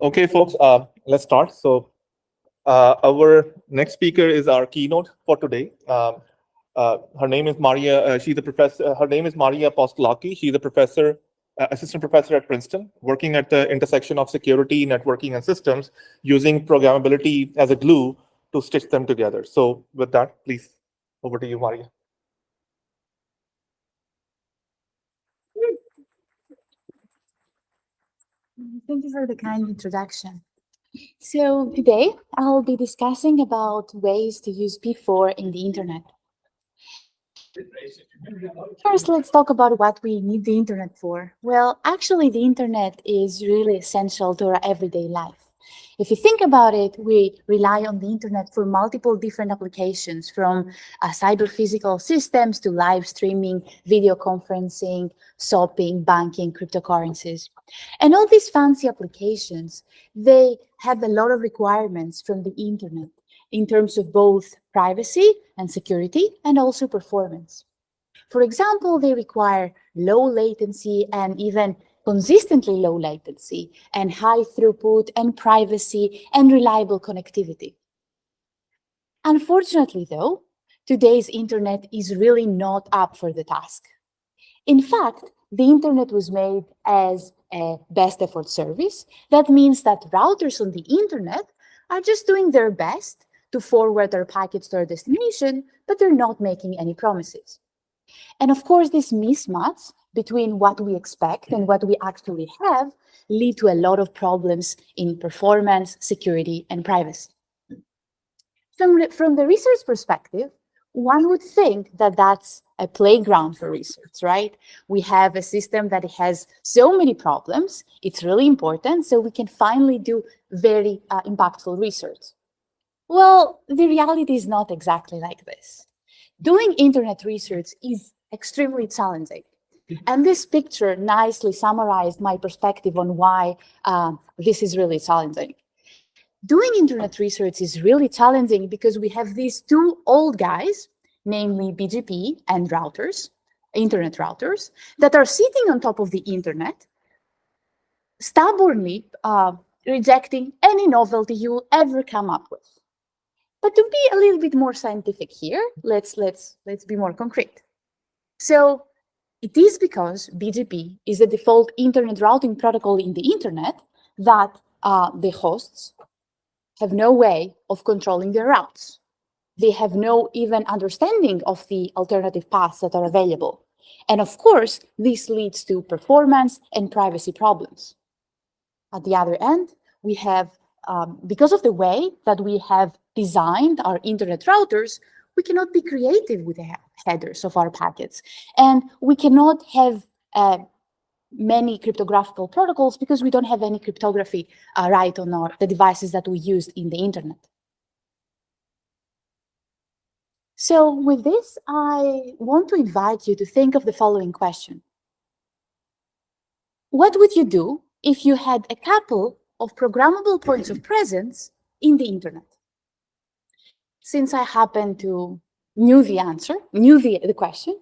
Okay, folks, let's start. So, our next speaker is our keynote for today. Her name is Maria. She's a professor. Her name is Maria Apostolaki. She's a professor, assistant professor at Princeton, working at the intersection of security, networking, and systems, using programmability as a glue to stitch them together. So, with that, please, over to you, Maria. Thank you for the kind introduction. So today I'll be discussing about ways to use P4 in the internet. First, let's talk about what we need the internet for. Well, actually, the internet is really essential to our everyday life. If you think about it, we rely on the internet for multiple different applications, from cyber physical systems to live streaming, video conferencing, shopping, banking, cryptocurrencies. And all these fancy applications, they have a lot of requirements from the internet in terms of both privacy and security and also performance. For example, they require low latency and even consistently low latency and high throughput and privacy and reliable connectivity. Unfortunately, though, today's internet is really not up for the task. In fact, the internet was made as a best effort service. That means that routers on the internet are just doing their best to forward their packets to their destination, but they're not making any promises. And of course, this mismatch between what we expect and what we actually have lead to a lot of problems in performance, security, and privacy. From the research perspective, one would think that that's a playground for research, right? We have a system that has so many problems. It's really important, so we can finally do very impactful research. Well, the reality is not exactly like this. Doing internet research is extremely challenging. And this picture nicely summarized my perspective on why this is really challenging. Doing internet research is really challenging because we have these two old guys, namely BGP and routers, internet routers, that are sitting on top of the internet, stubbornly rejecting any novelty you'll ever come up with. But to be a little bit more scientific here, let's be more concrete. So it is because BGP is the default internet routing protocol in the internet that the hosts have no way of controlling their routes. They have no even understanding of the alternative paths that are available. And of course, this leads to performance and privacy problems. At the other end, we have, because of the way that we have designed our internet routers, we cannot be creative with the headers of our packets. And we cannot have many cryptographical protocols because we don't have any cryptography right on the devices that we used in the internet. So with this, I want to invite you to think of the following question. What would you do if you had a couple of programmable points of presence in the internet? Since I happen to knew the answer, knew the question,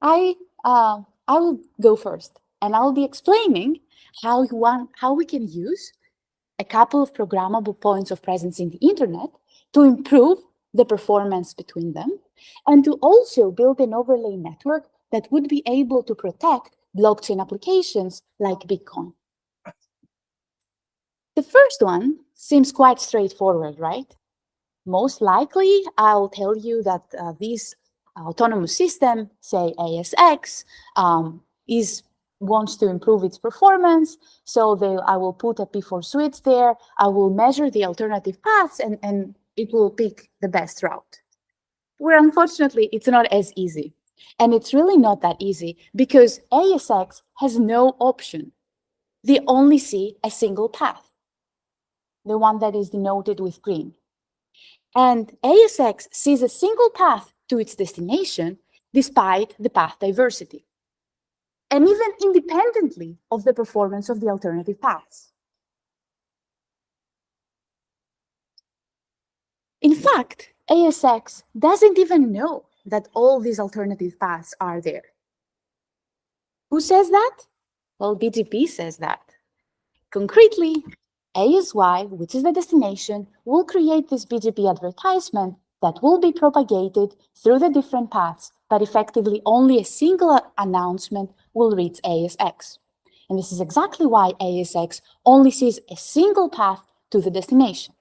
I will go first, and I'll be explaining how we can use a couple of programmable points of presence in the internet to improve the performance between them, and to also build an overlay network that would be able to protect blockchain applications like Bitcoin. The first one seems quite straightforward, right? Most likely, I'll tell you that this autonomous system, say ASX, wants to improve its performance. So I will put a P4 switch there. I will measure the alternative paths, and it will pick the best route. Where unfortunately, it's not as easy. And it's really not that easy because ASX has no option. They only see a single path, the one that is denoted with green. And ASX sees a single path to its destination despite the path diversity, and even independently of the performance of the alternative paths. In fact, ASX doesn't even know that all these alternative paths are there. Who says that? Well, BGP says that. Concretely, ASY, which is the destination, will create this BGP advertisement that will be propagated through the different paths, but effectively only a single announcement will reach ASX. And this is exactly why ASX only sees a single path to the destination.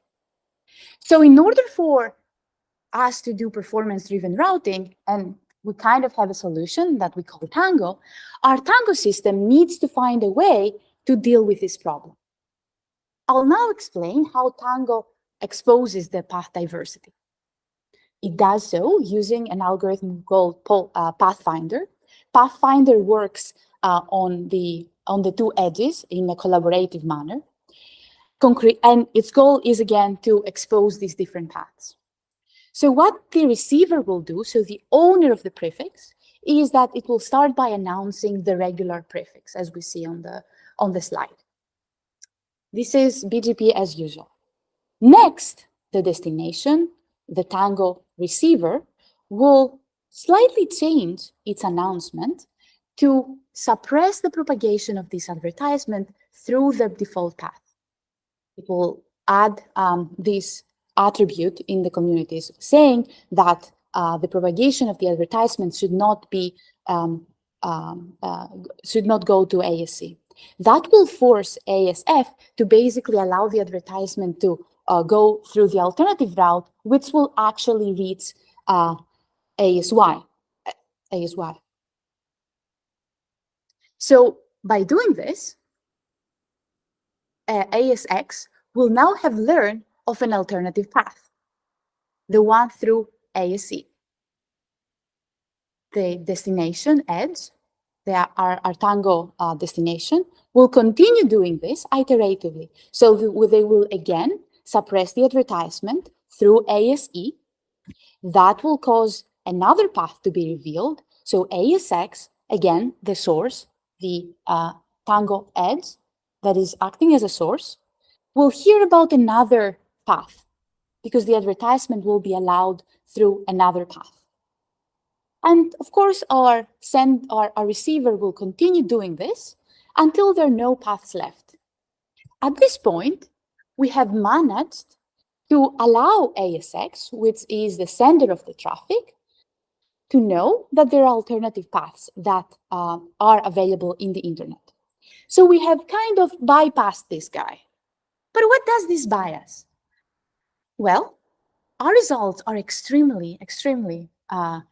So in order for us to do performance-driven routing, and we kind of have a solution that we call Tango, our Tango system needs to find a way to deal with this problem. I'll now explain how Tango exposes the path diversity. It does so using an algorithm called Pathfinder. Pathfinder works on the two edges in a collaborative manner. And its goal is, again, to expose these different paths. So what the receiver will do, so the owner of the prefix, is that it will start by announcing the regular prefix, as we see on the slide. This is BGP as usual. Next, the destination, the Tango receiver, will slightly change its announcement to suppress the propagation of this advertisement through the default path. It will add this attribute in the communities saying that the propagation of the advertisement should not go to ASC. That will force ASF to basically allow the advertisement to go through the alternative route, which will actually reach ASY. So by doing this, ASX will now have learned of an alternative path, the one through ASC. The destination edge, our Tango destination, will continue doing this iteratively. So they will again suppress the advertisement through ASE. That will cause another path to be revealed. So ASX, again, the source, the Tango edge that is acting as a source, will hear about another path because the advertisement will be allowed through another path. And of course, our receiver will continue doing this until there are no paths left. At this point, we have managed to allow ASX, which is the sender of the traffic, to know that there are alternative paths that are available in the internet. So we have kind of bypassed this guy. But what does this buy us? Well, our results are extremely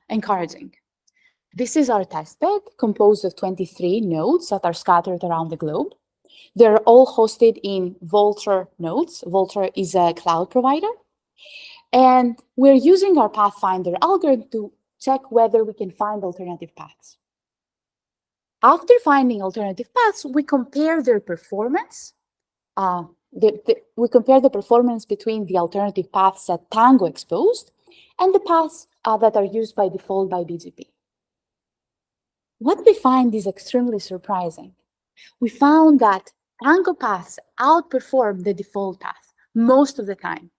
encouraging. This is our testbed composed of 23 nodes that are scattered around the globe. They're all hosted in Vultr nodes. Vultr is a cloud provider. And we're using our Pathfinder algorithm to check whether we can find alternative paths. After finding alternative paths, we compare their performance. We compare the performance between the alternative paths that Tango exposed and the paths that are used by default by BGP. What we find is extremely surprising. We found that Tango paths outperform the default path most of the time.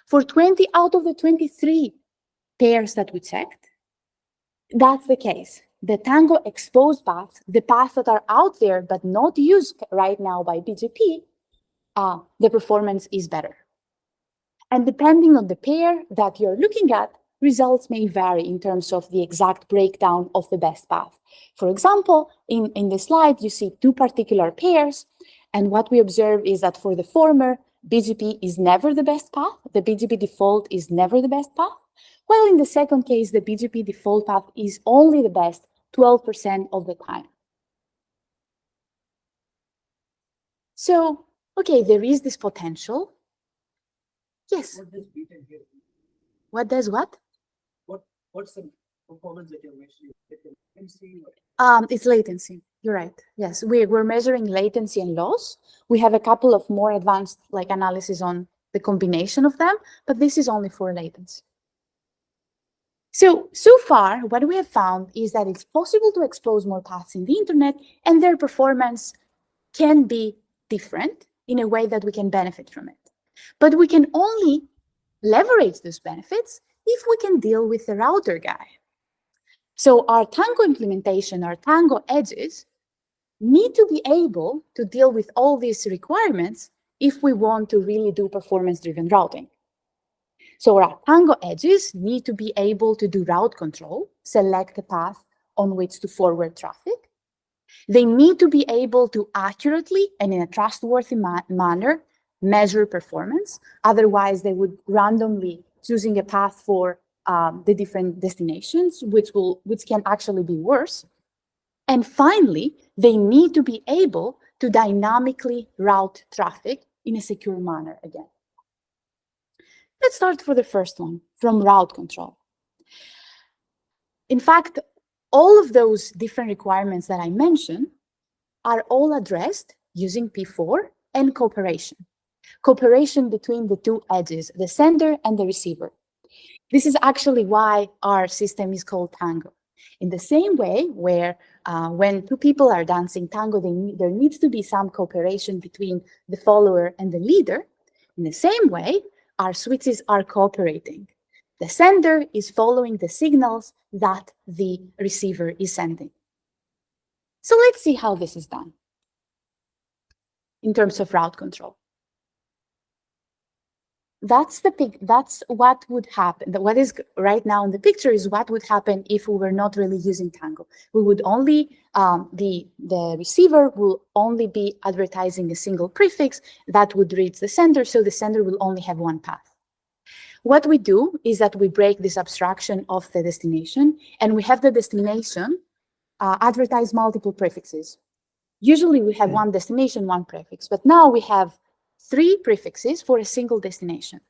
For 20 out of the 23 pairs that we checked, that's the case. The Tango exposed paths, the paths that are out there but not used right now by BGP, the performance is better. And depending on the pair that you're looking at, results may vary in terms of the exact breakdown of the best path. For example, in the slide, you see two particular pairs. And what we observe is that for the former, BGP is never the best path. The BGP default is never the best path. While in the second case, the BGP default path is only the best 12% of the time. So, okay, there is this potential. Yes. What does what? What's the performance that you're measuring? Latency? It's latency. You're right. Yes, we're measuring latency and loss. We have a couple of more advanced analysis on the combination of them, but this is only for latency. So far, what we have found is that it's possible to expose more paths in the internet, and their performance can be different in a way that we can benefit from it. But we can only leverage those benefits if we can deal with the router guy. So our Tango implementation, our Tango edges, need to be able to deal with all these requirements if we want to really do performance-driven routing. So our Tango edges need to be able to do route control, select the path on which to forward traffic. They need to be able to accurately and in a trustworthy manner measure performance. Otherwise, they would randomly choosing a path for the different destinations, which can actually be worse. And finally, they need to be able to dynamically route traffic in a secure manner again. Let's start for the first one, from route control. In fact, all of those different requirements that I mentioned are all addressed using P4 and cooperation. Cooperation between the two edges, the sender and the receiver. This is actually why our system is called Tango. In the same way where when two people are dancing tango, there needs to be some cooperation between the follower and the leader. In the same way, our switches are cooperating. The sender is following the signals that the receiver is sending. So let's see how this is done in terms of route control. That's what would happen. What is right now in the picture is what would happen if we were not really using Tango. We would only, the receiver will only be advertising a single prefix that would reach the sender, so the sender will only have one path. What we do is that we break this abstraction of the destination, and we have the destination advertise multiple prefixes. Usually we have one destination, one prefix, but now we have 3 prefixes for a single destination.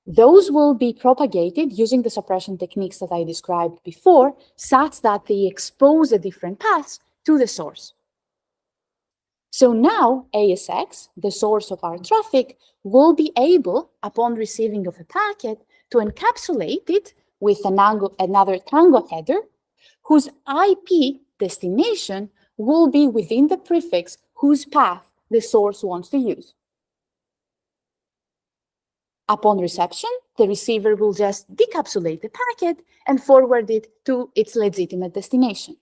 Those will be propagated using the suppression techniques that I described before, such that they expose the different paths to the source. So now ASX, the source of our traffic, will be able, upon receiving of a packet, to encapsulate it with another Tango header, whose IP destination will be within the prefix whose path the source wants to use. Upon reception, the receiver will just decapsulate the packet and forward it to its legitimate destination.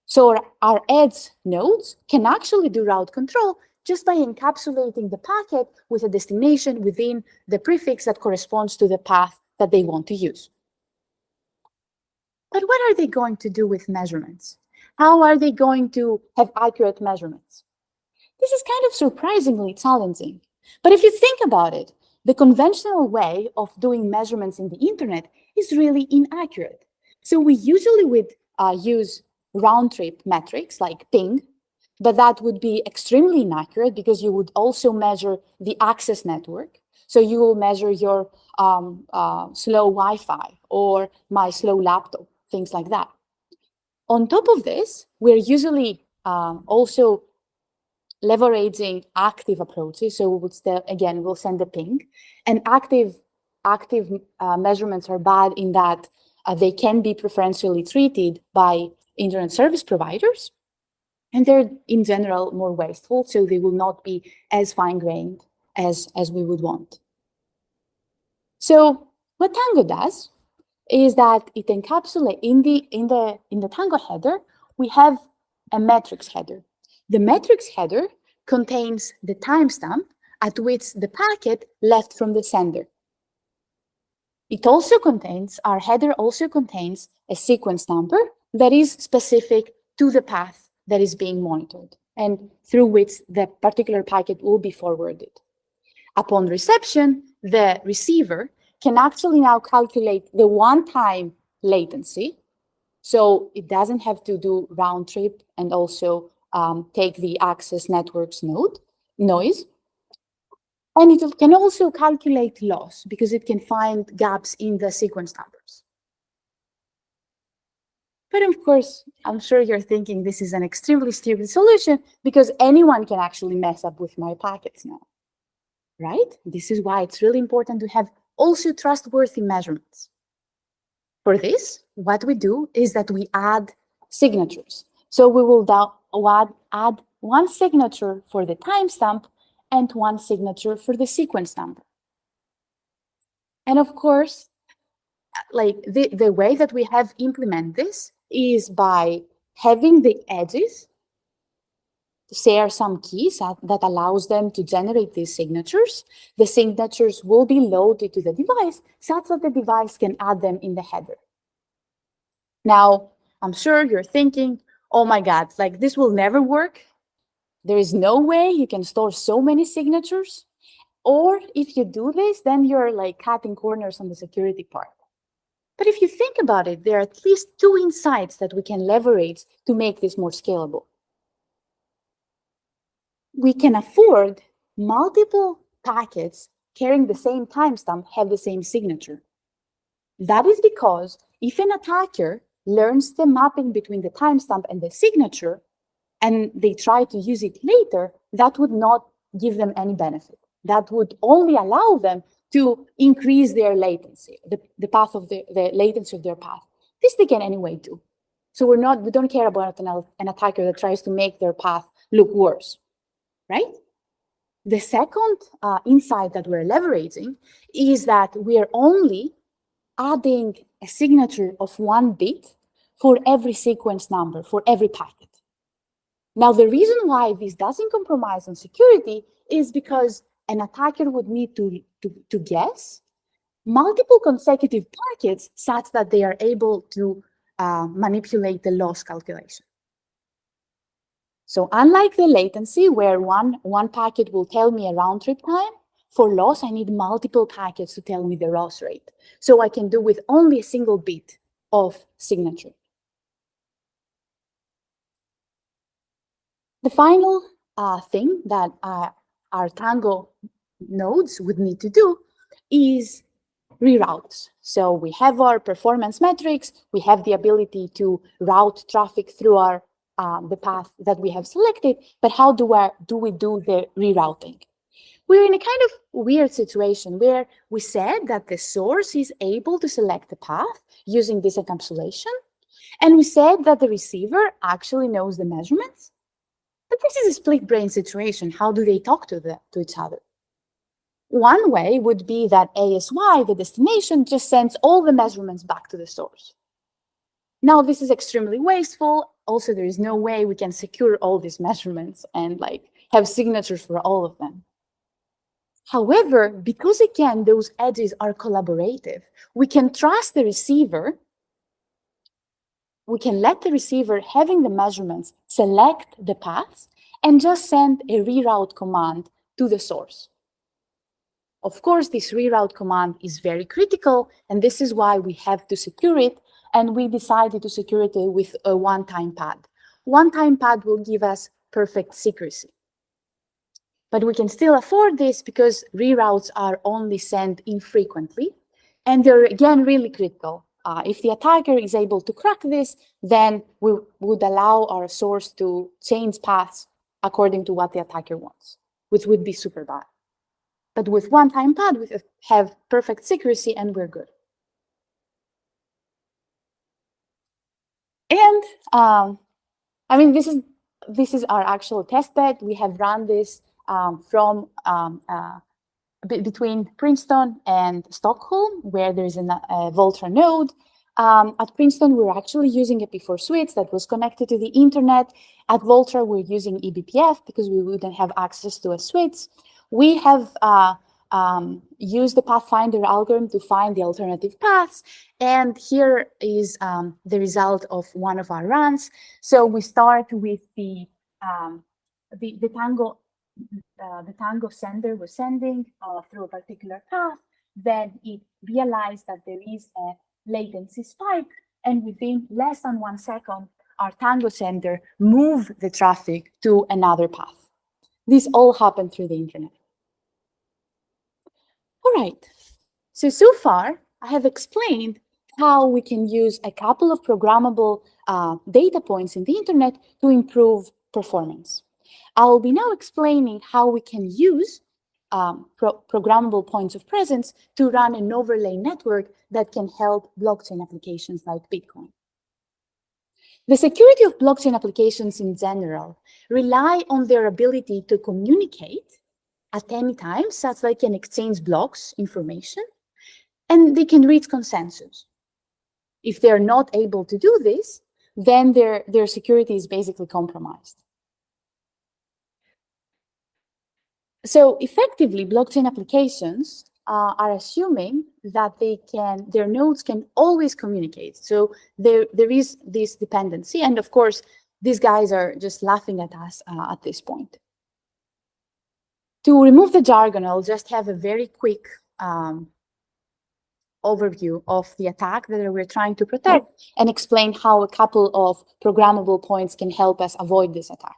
So our edge nodes can actually do route control just by encapsulating the packet with a destination within the prefix that corresponds to the path that they want to use. But what are they going to do with measurements? How are they going to have accurate measurements? This is kind of surprisingly challenging. But if you think about it, the conventional way of doing measurements in the internet is really inaccurate. So we usually would use round-trip metrics like ping, but that would be extremely inaccurate because you would also measure the access network. So you will measure your slow Wi-Fi or my slow laptop, things like that. On top of this, we're usually also leveraging active approaches. So we would still, again, we'll send a ping. And active measurements are bad in that they can be preferentially treated by internet service providers. And they're, in general, more wasteful, so they will not be as fine-grained as we would want. So what Tango does is that it encapsulates in the Tango header, we have a metrics header. The metrics header contains the timestamp at which the packet left from the sender. It also contains, our header also contains a sequence number that is specific to the path that is being monitored and through which the particular packet will be forwarded. Upon reception, the receiver can actually now calculate the one-time latency. So it doesn't have to do round trip and also take the access network's noise. And it can also calculate loss because it can find gaps in the sequence numbers. But of course, I'm sure you're thinking this is an extremely stupid solution because anyone can actually mess up with my packets now, right? This is why it's really important to have also trustworthy measurements. For this, what we do is that we add signatures. So we will add one signature for the timestamp and one signature for the sequence number. And of course, like the way that we have implemented this is by having the edges share some keys that allows them to generate these signatures. The signatures will be loaded to the device such that the device can add them in the header. Now, I'm sure you're thinking, oh my God, like this will never work. There is no way you can store so many signatures. Or if you do this, then you're like cutting corners on the security part. But if you think about it, there are at least two insights that we can leverage to make this more scalable. We can afford multiple packets carrying the same timestamp have the same signature. That is because if an attacker learns the mapping between the timestamp and the signature, and they try to use it later, that would not give them any benefit. That would only allow them to increase their latency, the path of the latency of their path. This they can anyway do. So we don't care about an attacker that tries to make their path look worse, right? The second insight that we're leveraging is that we are only adding a signature of 1 bit for every sequence number, for every packet. Now, the reason why this doesn't compromise on security is because an attacker would need to guess multiple consecutive packets such that they are able to manipulate the loss calculation. So unlike the latency, where one packet will tell me a round trip time, for loss, I need multiple packets to tell me the loss rate. So I can do with only a single bit of signature. The final thing that our Tango nodes would need to do is reroutes. So we have our performance metrics, we have the ability to route traffic through the path that we have selected, but how do we do the rerouting? We're in a kind of weird situation where we said that the source is able to select the path using this encapsulation, and we said that the receiver actually knows the measurements. But this is a split brain situation. How do they talk to each other? One way would be that ASY, the destination, just sends all the measurements back to the source. Now, this is extremely wasteful. Also, there is no way we can secure all these measurements and have signatures for all of them. However, because again, those edges are collaborative, we can trust the receiver. We can let the receiver having the measurements select the paths and just send a reroute command to the source. Of course, this reroute command is very critical, and this is why we have to secure it, and we decided to secure it with a one-time pad. One-time pad will give us perfect secrecy. But we can still afford this because reroutes are only sent infrequently, and they're, again, really critical. If the attacker is able to crack this, then we would allow our source to change paths according to what the attacker wants, which would be super bad. But with one-time pad, we have perfect secrecy and we're good. And I mean, this is our actual test bed. We have run this from between Princeton and Stockholm, where there is a Voltra node. At Princeton, we're actually using a P4 switch that was connected to the internet. At Voltra, we're using eBPF because we wouldn't have access to a switch. We have used the Pathfinder algorithm to find the alternative paths. And here is the result of one of our runs. So we start with the Tango sender was sending through a particular path. Then it realized that there is a latency spike, and within less than 1 second, our Tango sender moved the traffic to another path. This all happened through the internet. All right, so far I have explained how we can use a couple of programmable data points in the internet to improve performance. I'll be now explaining how we can use programmable points of presence to run an overlay network that can help blockchain applications like Bitcoin. The security of blockchain applications in general rely on their ability to communicate at any time, such that they can exchange blocks, information, and they can reach consensus. If they're not able to do this, then their security is basically compromised. So effectively, blockchain applications are assuming that their nodes can always communicate. So there is this dependency, and of course, these guys are just laughing at us at this point. To remove the jargon, I'll just have a very quick overview of the attack that we're trying to protect and explain how a couple of programmable points can help us avoid this attack.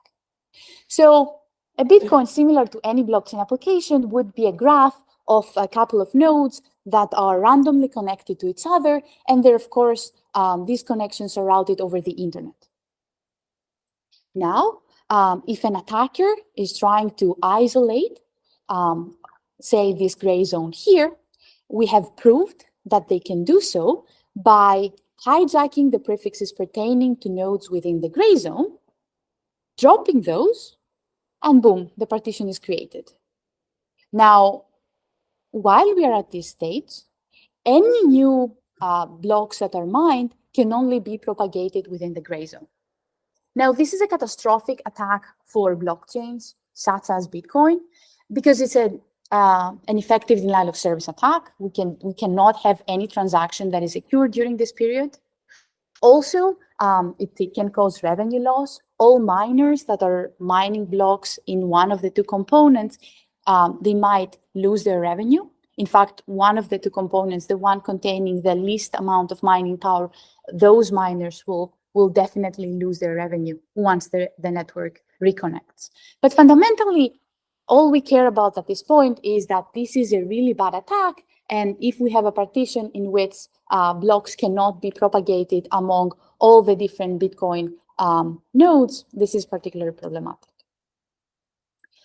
So a Bitcoin, similar to any blockchain application, would be a graph of a couple of nodes that are randomly connected to each other, and they're, of course, these connections are routed over the internet. Now, if an attacker is trying to isolate, say, this gray zone here, we have proved that they can do so by hijacking the prefixes pertaining to nodes within the gray zone, dropping those, and boom, the partition is created. Now, while we are at this stage, any new blocks that are mined can only be propagated within the gray zone. Now, this is a catastrophic attack for blockchains such as Bitcoin because it's an effective denial of service attack. We cannot have any transaction that is secured during this period. Also, it can cause revenue loss. All miners that are mining blocks in one of the two components, they might lose their revenue. In fact, one of the two components, the one containing the least amount of mining power, those miners will definitely lose their revenue once the network reconnects. But fundamentally, all we care about at this point is that this is a really bad attack. And if we have a partition in which blocks cannot be propagated among all the different Bitcoin nodes, this is particularly problematic.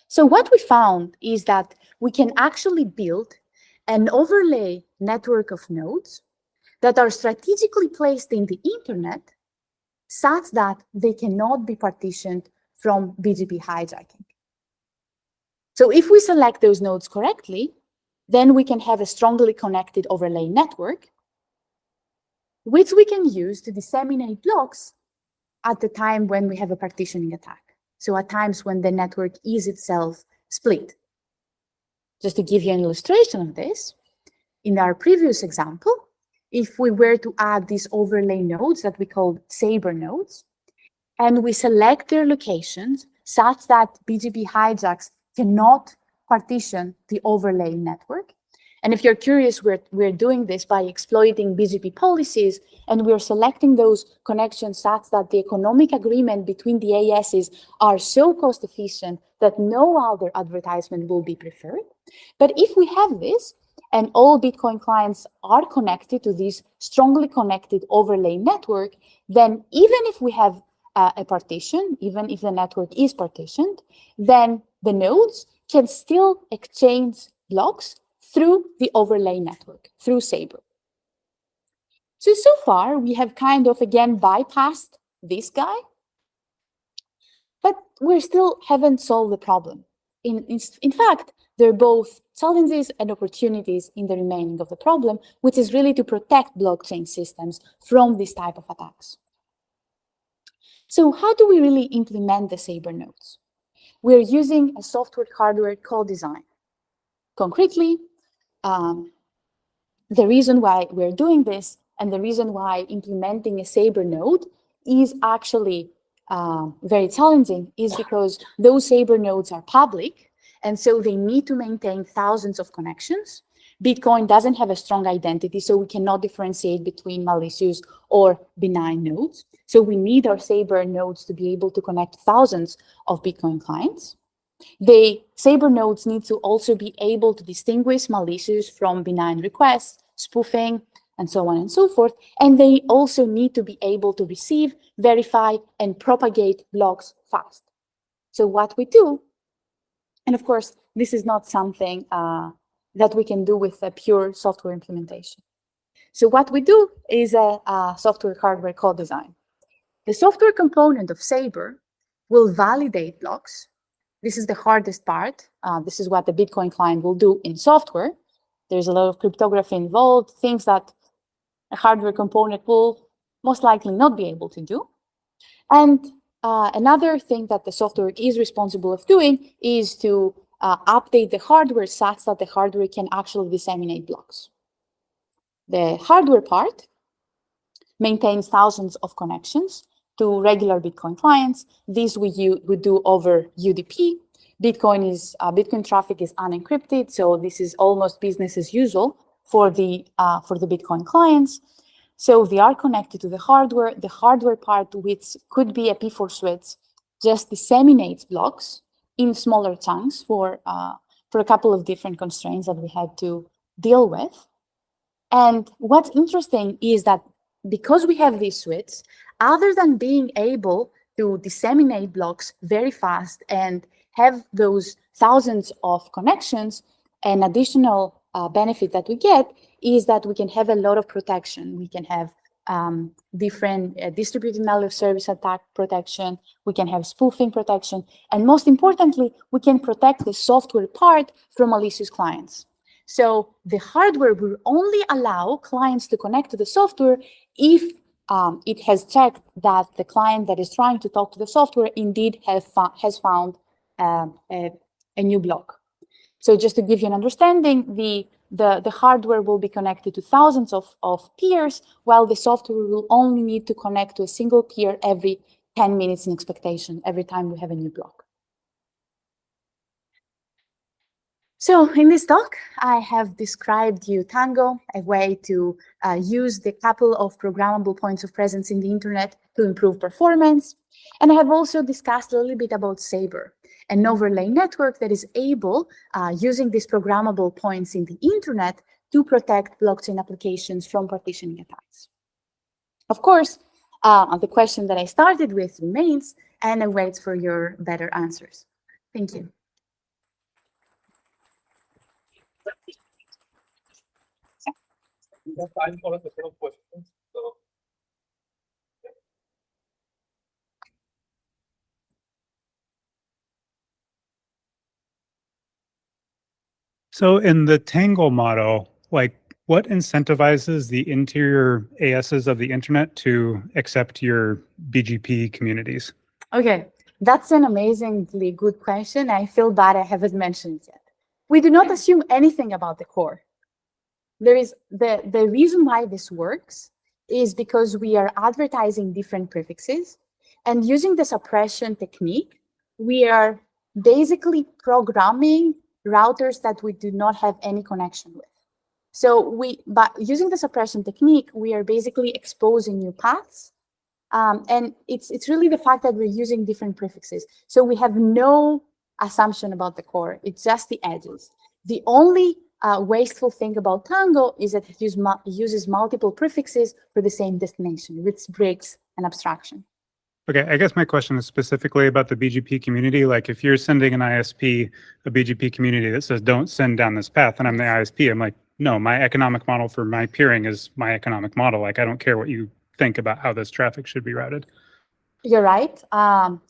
So what we found is that we can actually build an overlay network of nodes that are strategically placed in the internet such that they cannot be partitioned from BGP hijacking. So if we select those nodes correctly, then we can have a strongly connected overlay network, which we can use to disseminate blocks at the time when we have a partitioning attack. So at times when the network is itself split. Just to give you an illustration of this, in our previous example, if we were to add these overlay nodes that we called Saber nodes, and we select their locations such that BGP hijacks cannot partition the overlay network. And if you're curious, we're doing this by exploiting BGP policies, and we're selecting those connections such that the economic agreement between the ASs are so cost efficient that no other advertisement will be preferred. But if we have this, and all Bitcoin clients are connected to this strongly connected overlay network, then even if we have a partition, even if the network is partitioned, then the nodes can still exchange blocks through the overlay network, through Saber. So far, we have kind of, again, bypassed this guy, but we still haven't solved the problem. In fact, there are both challenges and opportunities in the remaining of the problem, which is really to protect blockchain systems from this type of attacks. So how do we really implement the Saber nodes? We're using a software-hardware co-design. Concretely, the reason why we're doing this and the reason why implementing a Saber node is actually very challenging is because those Saber nodes are public, and so they need to maintain thousands of connections. Bitcoin doesn't have a strong identity, so we cannot differentiate between malicious or benign nodes. So we need our Saber nodes to be able to connect thousands of Bitcoin clients. The Saber nodes need to also be able to distinguish malicious from benign requests, spoofing, and so on and so forth. And they also need to be able to receive, verify, and propagate blocks fast. So what we do, and of course, this is not something that we can do with a pure software implementation. So what we do is a software-hardware co-design. The software component of Saber will validate blocks. This is the hardest part. This is what the Bitcoin client will do in software. There's a lot of cryptography involved, things that a hardware component will most likely not be able to do. And another thing that the software is responsible of doing is to update the hardware such that the hardware can actually disseminate blocks. The hardware part maintains thousands of connections to regular Bitcoin clients. This we do over UDP. Bitcoin traffic is unencrypted, so this is almost business as usual for the Bitcoin clients. So they are connected to the hardware. The hardware part, which could be a P4 switch, just disseminates blocks in smaller chunks for a couple of different constraints that we had to deal with. And what's interesting is that because we have these switches, other than being able to disseminate blocks very fast and have those thousands of connections, an additional benefit that we get is that we can have a lot of protection. We can have different distributed malware service attack protection. We can have spoofing protection. And most importantly, we can protect the software part from malicious clients. So the hardware will only allow clients to connect to the software if it has checked that the client that is trying to talk to the software indeed has found a new block. So just to give you an understanding, the hardware will be connected to thousands of peers, while the software will only need to connect to a single peer every 10 minutes in expectation, every time we have a new block. So in this talk, I have described you Tango, a way to use the couple of programmable points of presence in the internet to improve performance. And I have also discussed a little bit about Saber, an overlay network that is able, using these programmable points in the internet, to protect blockchain applications from partitioning attacks. Of course, the question that I started with remains, and I wait for your better answers. Thank you. We have time for a couple of questions. So in the Tangle model, like what incentivizes the interior ASs of the internet to accept your BGP communities? Okay, that's an amazingly good question. I feel bad I haven't mentioned it yet. We do not assume anything about the core. There is the reason why this works is because we are advertising different prefixes, and using the suppression technique, we are basically programming routers that we do not have any connection with. So by using the suppression technique, we are basically exposing new paths. And it's really the fact that we're using different prefixes. So we have no assumption about the core. It's just the edges. The only wasteful thing about Tango is that it uses multiple prefixes for the same destination, which breaks an abstraction. Okay, I guess my question is specifically about the BGP community. Like if you're sending an ISP, a BGP community that says, don't send down this path, and I'm the ISP, I'm like, no, my economic model for my peering is my economic model. Like, I don't care what you think about how this traffic should be routed. You're right.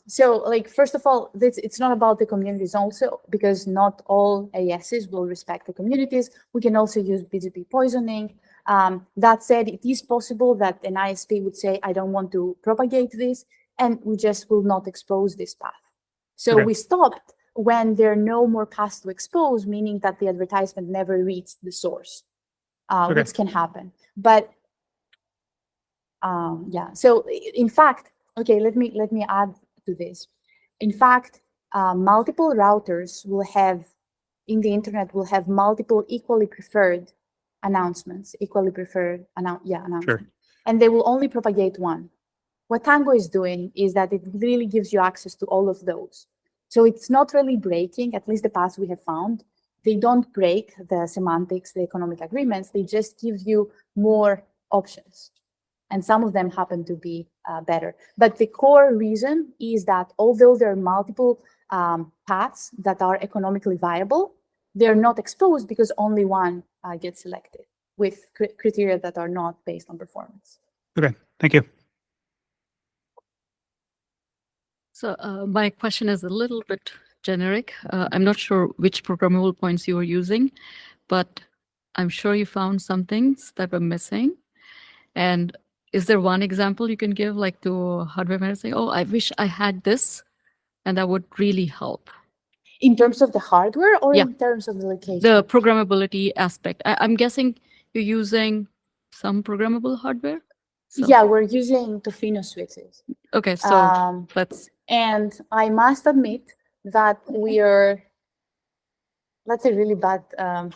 So like, first of all, it's not about the communities also, because not all ASs will respect the communities. We can also use BGP poisoning. That said, it is possible that an ISP would say, I don't want to propagate this, and we just will not expose this path. So Okay. we stopped when there are no more paths to expose, meaning that the advertisement never reached the source, which can happen. But yeah, so in fact, okay, let me add to this. In fact, multiple routers will have, in the internet, will have multiple equally preferred announcements, announcements. Sure. And they will only propagate one. What Tango is doing is that it really gives you access to all of those. So it's not really breaking, at least the paths we have found. They don't break the semantics, the economic agreements. They just give you more options. And some of them happen to be better. But the core reason is that although there are multiple paths that are economically viable, they're not exposed because only one gets selected with criteria that are not based on performance. Okay, thank you. So my question is a little bit generic. I'm not sure which programmable points you were using, but I'm sure you found some things that were missing. And is there one example you can give, like to hardware vendors, say, oh, I wish I had this, and that would really help? In terms of the hardware or Yeah. in terms of the location? The programmability aspect. I'm guessing you're using some programmable hardware? So- Yeah, we're using Tofino switches. Okay, so let's, And I must admit that that's a really bad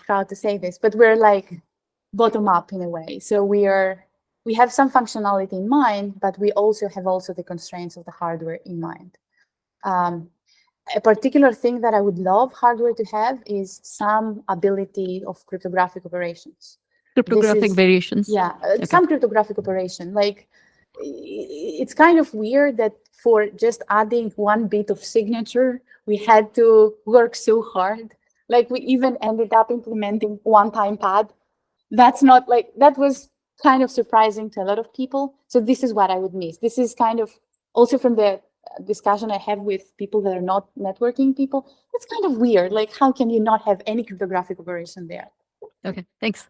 crowd to say this, but we're like bottom up in a way. So we have some functionality in mind, but we also have the constraints of the hardware in mind. A particular thing that I would love hardware to have is some ability of cryptographic operations. cryptographic variations. Yeah, some cryptographic operation. Like, it's kind of weird that for just adding one bit of signature, we had to work so hard. Like, we even ended up implementing one-time pad. That's not like, that was kind of surprising to a lot of people. So this is what I would miss. This is kind of also from the discussion I have with people that are not networking people. It's kind of weird. Like, how can you not have any cryptographic operation there? Okay, thanks.